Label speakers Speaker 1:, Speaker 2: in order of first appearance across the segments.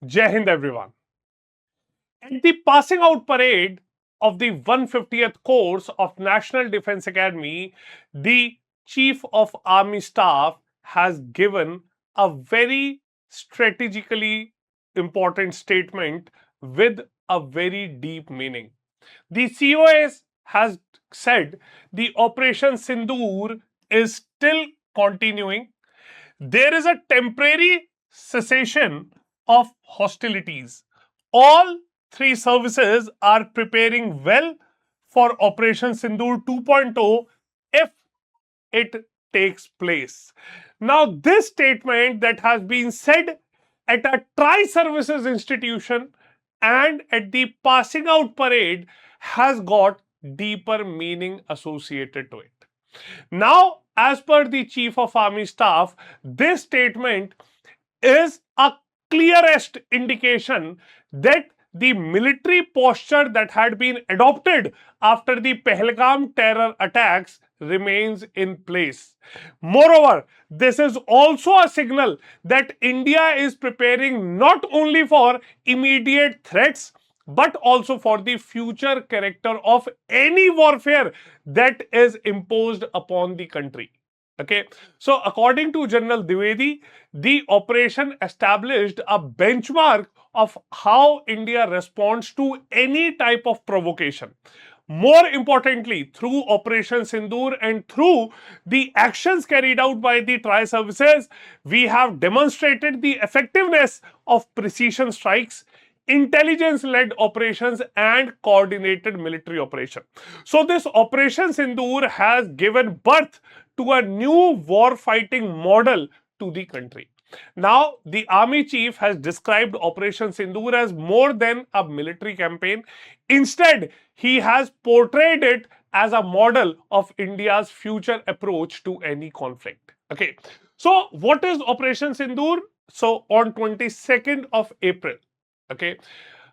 Speaker 1: Jai Hind, everyone. At the passing out parade of the 150th course of National Defence Academy, the Chief of Army Staff has given a very strategically important statement with a very deep meaning. The COS has said the Operation Sindoor is still continuing. There is a temporary cessation of hostilities. All three services are preparing well for Operation Sindoor 2.0 if it takes place. Now, this statement that has been said at a tri services institution and at the passing out parade has got deeper meaning associated to it. Now, as per the Chief of Army Staff, this statement is a clearest indication that the military posture that had been adopted after the Pahalgam terror attacks remains in place. Moreover, this is also a signal that India is preparing not only for immediate threats but also for the future character of any warfare that is imposed upon the country. Okay, so according to General Dwivedi, the operation established a benchmark of how India responds to any type of provocation. More importantly, through Operation Sindoor and through the actions carried out by the tri services, we have demonstrated the effectiveness of precision strikes, intelligence-led operations and coordinated military operation. So this Operation Sindoor has given birth to a new war fighting model to the country. Now, the army chief has described Operation Sindoor as more than a military campaign. Instead, he has portrayed it as a model of India's future approach to any conflict. Okay. So, what is Operation Sindoor? So, on 22nd of April, okay,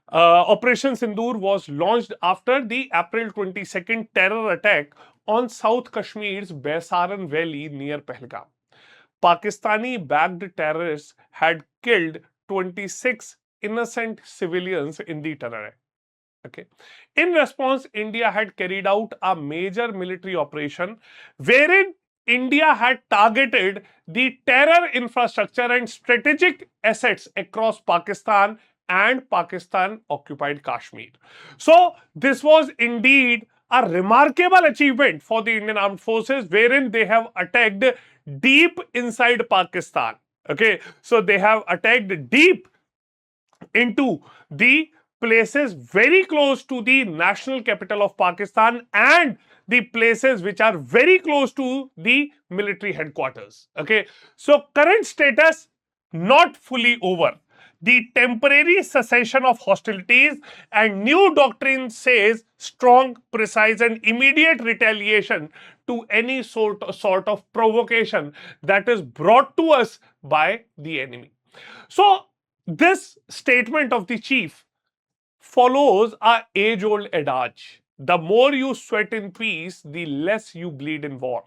Speaker 1: Operation Sindoor was launched after the April 22nd terror attack on South Kashmir's Baisaran Valley near Pahalgam. Pakistani backed terrorists had killed 26 innocent civilians in the terror attack. Okay. In response, India had carried out a major military operation wherein India had targeted the terror infrastructure and strategic assets across Pakistan and Pakistan occupied Kashmir. So, this was indeed a remarkable achievement for the Indian Armed Forces wherein they have attacked deep inside Pakistan. Okay, so they have attacked deep into the places very close to the national capital of Pakistan and the places which are very close to the military headquarters. Okay, so current status not fully over. The temporary cessation of hostilities and new doctrine says strong, precise, and immediate retaliation to any sort of provocation that is brought to us by the enemy. So, this statement of the chief follows a age-old adage: the more you sweat in peace, the less you bleed in war.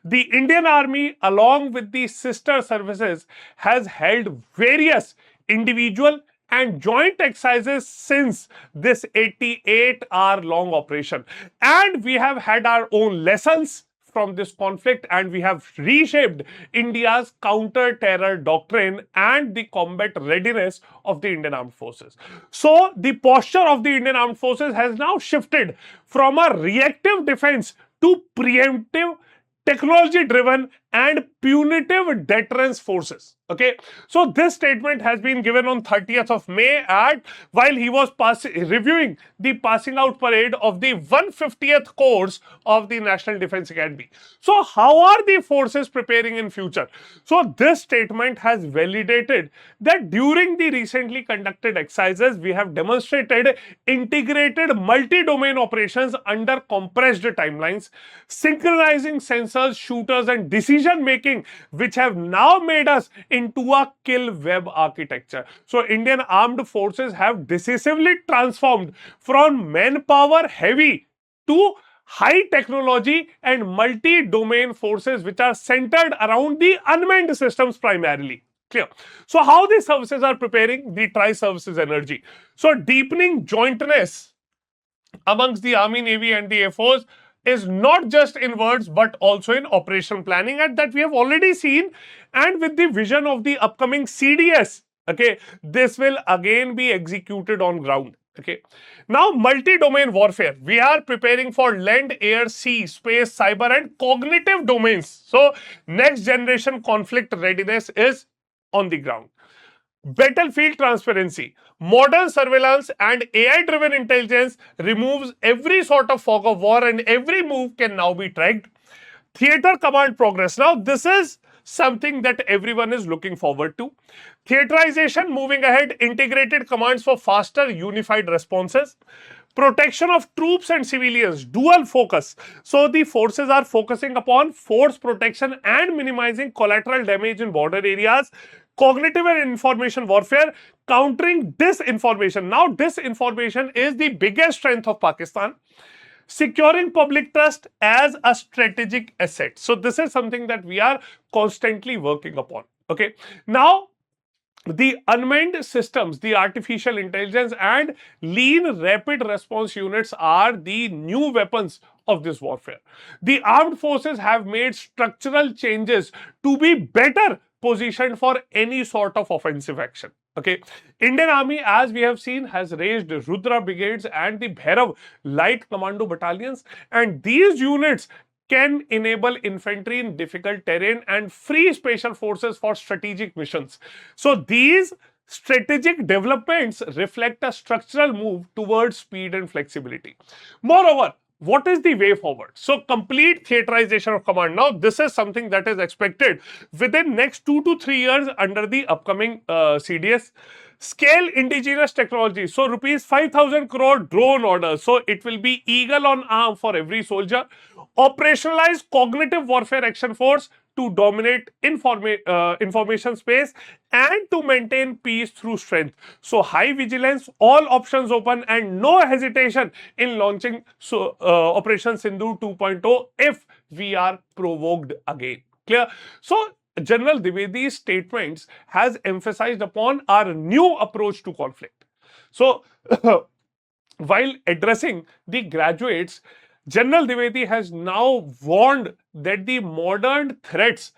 Speaker 1: The Indian Army, along with the sister services, has held various individual and joint exercises since this 88-hour long operation. And we have had our own lessons from this conflict and we have reshaped India's counter-terror doctrine and the combat readiness of the Indian Armed Forces. So, the posture of the Indian Armed Forces has now shifted from a reactive defense to preemptive, technology driven and punitive deterrence forces. Okay, so this statement has been given on 30th of May at while he was reviewing the passing out parade of the 150th course of the National Defence Academy. So how are the forces preparing in future? So this statement has validated that during the recently conducted exercises we have demonstrated integrated multi-domain operations under compressed timelines, synchronizing sensors, shooters and decision making, which have now made us into a kill web architecture. So Indian armed forces have decisively transformed from manpower heavy to high technology and multi-domain forces which are centered around the unmanned systems primarily. Clear. So how these services are preparing the tri-services energy? So deepening jointness amongst the Army, Navy, and the Air Force is not just in words but also in operation planning, and that we have already seen. And with the vision of the upcoming CDS, okay, this will again be executed on ground. Okay, now multi-domain warfare. We are preparing for land, air, sea, space, cyber, and cognitive domains. So next generation conflict readiness is on the ground. Battlefield transparency. Modern surveillance and AI driven intelligence removes every sort of fog of war, and every move can now be tracked. Theater command progress. Now, this is something that everyone is looking forward to. Theaterization moving ahead, integrated commands for faster, unified responses. Protection of troops and civilians, dual focus. So, the forces are focusing upon force protection and minimizing collateral damage in border areas. Cognitive and information warfare, countering disinformation. Now, disinformation is the biggest strength of Pakistan. Securing public trust as a strategic asset. So this is something that we are constantly working upon. Okay. Now, the unmanned systems, the artificial intelligence and lean rapid response units are the new weapons of this warfare. The armed forces have made structural changes to be better positioned for any sort of offensive action. Okay, Indian Army, as we have seen, has raised Rudra brigades and the Bhairav light commando battalions, and these units can enable infantry in difficult terrain and free special forces for strategic missions. So these strategic developments reflect a structural move towards speed and flexibility. Moreover, what is the way forward? So complete theaterization of command. Now this is something that is expected within next 2 to 3 years under the upcoming CDS. Scale indigenous technology. So rupees 5,000 crore drone order. So it will be eagle on arm for every soldier. Operationalize cognitive warfare action force to dominate information space and to maintain peace through strength. So high vigilance, all options open, and no hesitation in launching Operation Sindoor 2.0 if we are provoked again. Clear? So General Dwivedi's statements has emphasized upon our new approach to conflict. So while addressing the graduates, General Dwivedi has now warned that the modern threats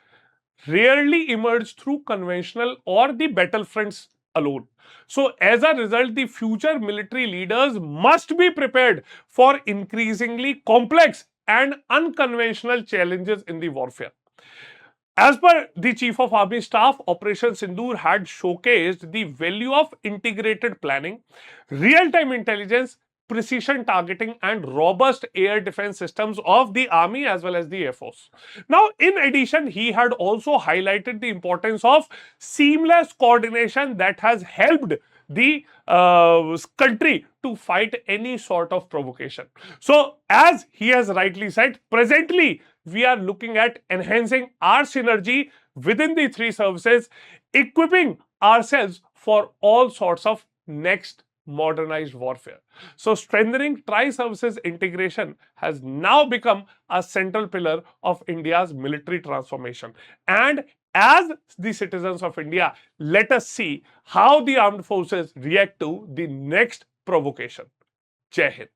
Speaker 1: rarely emerge through conventional or the battlefronts alone. So, as a result, the future military leaders must be prepared for increasingly complex and unconventional challenges in the warfare. As per the Chief of Army Staff, Operation Sindoor had showcased the value of integrated planning, real-time intelligence, precision targeting, and robust air defense systems of the Army as well as the Air Force. Now, in addition, he had also highlighted the importance of seamless coordination that has helped the country to fight any sort of provocation. So, as he has rightly said, presently we are looking at enhancing our synergy within the three services, equipping ourselves for all sorts of next modernized warfare. So, strengthening tri-services integration has now become a central pillar of India's military transformation. And as the citizens of India, let us see how the armed forces react to the next provocation. Jai Hind.